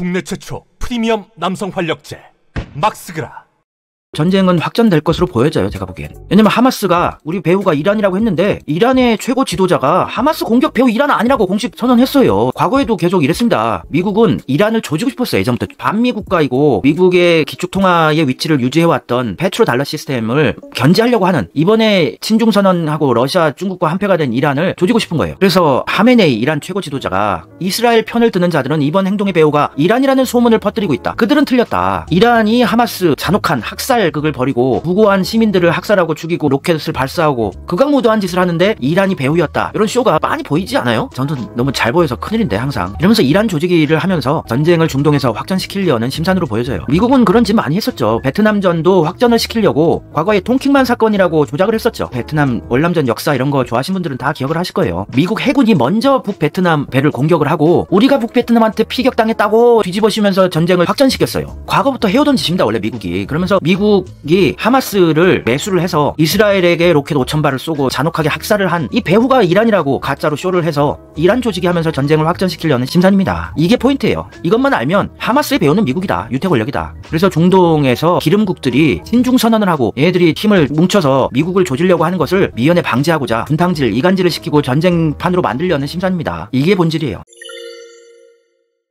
국내 최초 프리미엄 남성 활력제 막스그라. 전쟁은 확전될 것으로 보여져요, 제가 보기엔. 왜냐면 하마스가 우리 배후가 이란이라고 했는데 이란의 최고 지도자가 하마스 공격 배후 이란 아니라고 공식 선언했어요. 과거에도 계속 이랬습니다. 미국은 이란을 조지고 싶었어요. 예전부터 반미 국가이고 미국의 기축통화의 위치를 유지해왔던 페트로달러 시스템을 견제하려고 하는, 이번에 친중선언하고 러시아, 중국과 한패가 된 이란을 조지고 싶은 거예요. 그래서 하메네이 이란 최고 지도자가 이스라엘 편을 드는 자들은 이번 행동의 배후가 이란이라는 소문을 퍼뜨리고 있다. 그들은 틀렸다. 이란이 하마스 잔혹한 학살극을 벌이고 무고한 시민들을 학살하고 죽이고 로켓을 발사하고 극악무도한 짓을 하는데 이란이 배후였다. 이런 쇼가 많이 보이지 않아요? 저는 너무 잘 보여서 큰일인데 항상. 이러면서 이란 조지기를 하면서 전쟁을 중동에서 확전시키려는 심산으로 보여져요. 미국은 그런 짓 많이 했었죠. 베트남전도 확전을 시키려고 과거에 통킹만 사건이라고 조작을 했었죠. 베트남 월남전 역사 이런 거 좋아하신 분들은 다 기억을 하실 거예요. 미국 해군이 먼저 북베트남 배를 공격을 하고 우리가 북베트남한테 피격당했다고 뒤집어쓰면서 전쟁을 확전시켰어요. 과거부터 해오던 짓입니다, 원래 미국이. 그러면서 미국이 하마스를 매수를 해서 이스라엘에게 로켓 5,000발을 쏘고 잔혹하게 학살을 한 이 배후가 이란이라고 가짜로 쇼를 해서 이란 조직이 하면서 전쟁을 확전시키려는 심산입니다. 이게 포인트예요. 이것만 알면 하마스의 배후는 미국이다, 유태 권력이다. 그래서 중동에서 기름국들이 신중 선언을 하고 얘네들이 힘을 뭉쳐서 미국을 조지려고 하는 것을 미연에 방지하고자 분탕질, 이간질을 시키고 전쟁판으로 만들려는 심산입니다. 이게 본질이에요.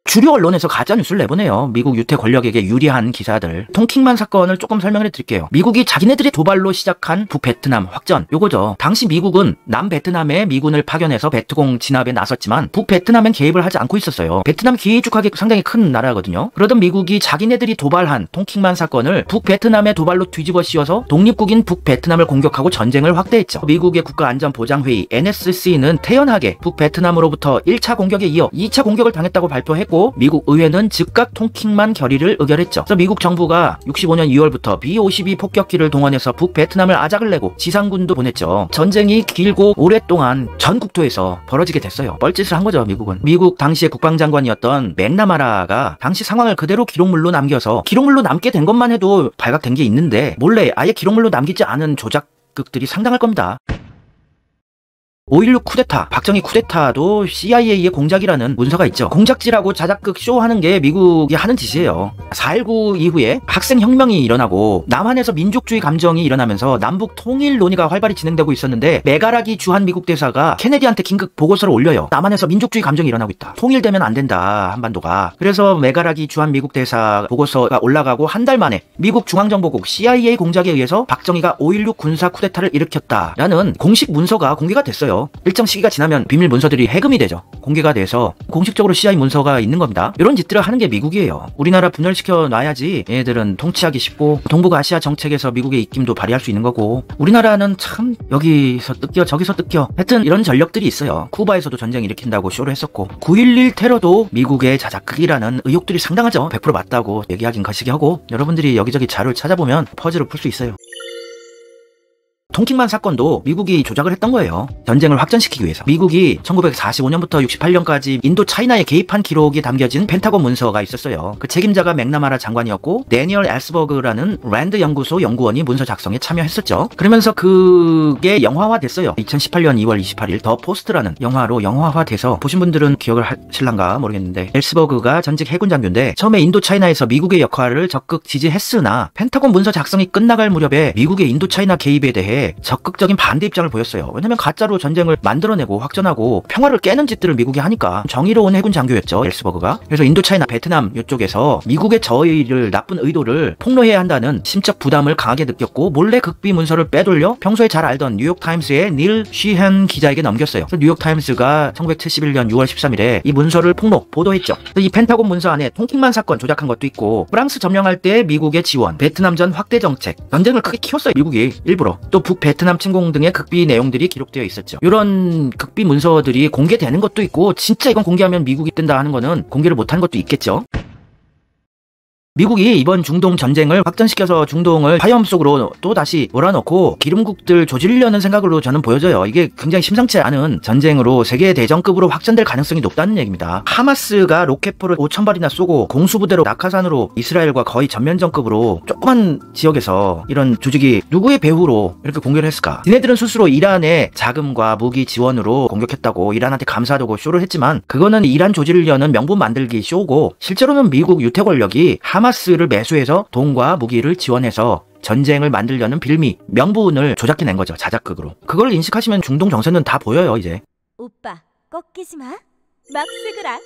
주류 언론에서 가짜뉴스를 내보내요. 미국 유태 권력에게 유리한 기사들. 통킹만 사건을 조금 설명을 해드릴게요. 미국이 자기네들의 도발로 시작한 북베트남 확전, 요거죠. 당시 미국은 남베트남에 미군을 파견해서 베트공 진압에 나섰지만 북베트남엔 개입을 하지 않고 있었어요. 베트남 기축하기 상당히 큰 나라거든요. 그러던 미국이 자기네들이 도발한 통킹만 사건을 북베트남의 도발로 뒤집어 씌워서 독립국인 북베트남을 공격하고 전쟁을 확대했죠. 미국의 국가안전보장회의 NSC는 태연하게 북베트남으로부터 1차 공격에 이어 2차 공격을 당했다고 발표했고, 미국 의회는 즉각 통킹만 결의를 의결했죠. 그래서 미국 정부가 65년 2월부터 B-52 폭격기를 동원해서 북베트남을 아작을 내고 지상군도 보냈죠. 전쟁이 길고 오랫동안 전 국토에서 벌어지게 됐어요. 뻘짓을 한 거죠, 미국은. 미국 당시의 국방장관이었던 맥나마라가 당시 상황을 그대로 기록물로 남겨서, 기록물로 남게 된 것만 해도 발각된 게 있는데 몰래 아예 기록물로 남기지 않은 조작극들이 상당할 겁니다. 5.16 쿠데타, 박정희 쿠데타도 CIA의 공작이라는 문서가 있죠. 공작질하고 자작극 쇼하는 게 미국이 하는 짓이에요. 4.19 이후에 학생혁명이 일어나고 남한에서 민족주의 감정이 일어나면서 남북 통일 논의가 활발히 진행되고 있었는데 메가라기 주한 미국 대사가 케네디한테 긴급 보고서를 올려요. 남한에서 민족주의 감정이 일어나고 있다. 통일되면 안 된다, 한반도가. 그래서 메가라기 주한 미국 대사 보고서가 올라가고 한 달 만에 미국 중앙정보국 CIA 공작에 의해서 박정희가 5.16 군사 쿠데타를 일으켰다라는 공식 문서가 공개가 됐어요. 일정 시기가 지나면 비밀 문서들이 해금이 되죠. 공개가 돼서 공식적으로 CIA 문서가 있는 겁니다. 이런 짓들을 하는 게 미국이에요. 우리나라 분열시켜 놔야지 얘네들은 통치하기 쉽고 동북아시아 정책에서 미국의 입김도 발휘할 수 있는 거고, 우리나라는 참 여기서 뜯겨 저기서 뜯겨, 하여튼 이런 전력들이 있어요. 쿠바에서도 전쟁 일으킨다고 쇼를 했었고 9.11 테러도 미국의 자작극이라는 의혹들이 상당하죠. 100% 맞다고 얘기하긴 거시기 하고, 여러분들이 여기저기 자료를 찾아보면 퍼즐을 풀 수 있어요. 통킹만 사건도 미국이 조작을 했던 거예요. 전쟁을 확전시키기 위해서. 미국이 1945년부터 68년까지 인도 차이나에 개입한 기록이 담겨진 펜타곤 문서가 있었어요. 그 책임자가 맥나마라 장관이었고 데니얼 엘스버그라는 랜드 연구소 연구원이 문서 작성에 참여했었죠. 그러면서 그게 영화화됐어요. 2018년 2월 28일 더 포스트라는 영화로 영화화돼서 보신 분들은 기억을 하실란가 모르겠는데, 엘스버그가 전직 해군 장교인데 처음에 인도 차이나에서 미국의 역할을 적극 지지했으나 펜타곤 문서 작성이 끝나갈 무렵에 미국의 인도 차이나 개입에 대해 적극적인 반대 입장을 보였어요. 왜냐면 가짜로 전쟁을 만들어내고 확전하고 평화를 깨는 짓들을 미국이 하니까. 정의로운 해군 장교였죠, 엘스버그가. 그래서 인도차이나 베트남 이쪽에서 미국의 저의를, 나쁜 의도를 폭로해야 한다는 심적 부담을 강하게 느꼈고 몰래 극비 문서를 빼돌려 평소에 잘 알던 뉴욕타임스의 닐 쉬헨 기자에게 넘겼어요. 그래서 뉴욕타임스가 1971년 6월 13일에 이 문서를 보도했죠. 이 펜타곤 문서 안에 통킹만 사건 조작한 것도 있고, 프랑스 점령할 때 미국의 지원, 베트남전 확대 정책, 전쟁을 크게 키웠어요, 미국이 일부러. 또 북베트남 침공 등의 극비 내용들이 기록되어 있었죠. 이런 극비 문서들이 공개되는 것도 있고, 진짜 이건 공개하면 미국이 뜬다 하는 거는 공개를 못하는 것도 있겠죠. 미국이 이번 중동 전쟁을 확전시켜서 중동을 화염 속으로 또 다시 몰아넣고 기름국들 조지려는 생각으로 저는 보여져요. 이게 굉장히 심상치 않은 전쟁으로 세계 대전급으로 확전될 가능성이 높다는 얘기입니다. 하마스가 로켓포를 5,000발이나 쏘고 공수부대로 낙하산으로 이스라엘과 거의 전면전급으로 조그만 지역에서 이런 조직이 누구의 배후로 이렇게 공격을 했을까? 니네들은 스스로 이란의 자금과 무기 지원으로 공격했다고 이란한테 감사하다고 쇼를 했지만 그거는 이란 조지려는 명분 만들기 쇼고 실제로는 미국 유태 권력이 하마스를 매수해서 돈과 무기를 지원해서 전쟁을 만들려는 빌미, 명분을 조작해낸 거죠. 자작극으로. 그걸 인식하시면 중동 정세는 다 보여요, 이제. 오빠, 꺾이지 마. 막 쓰그라.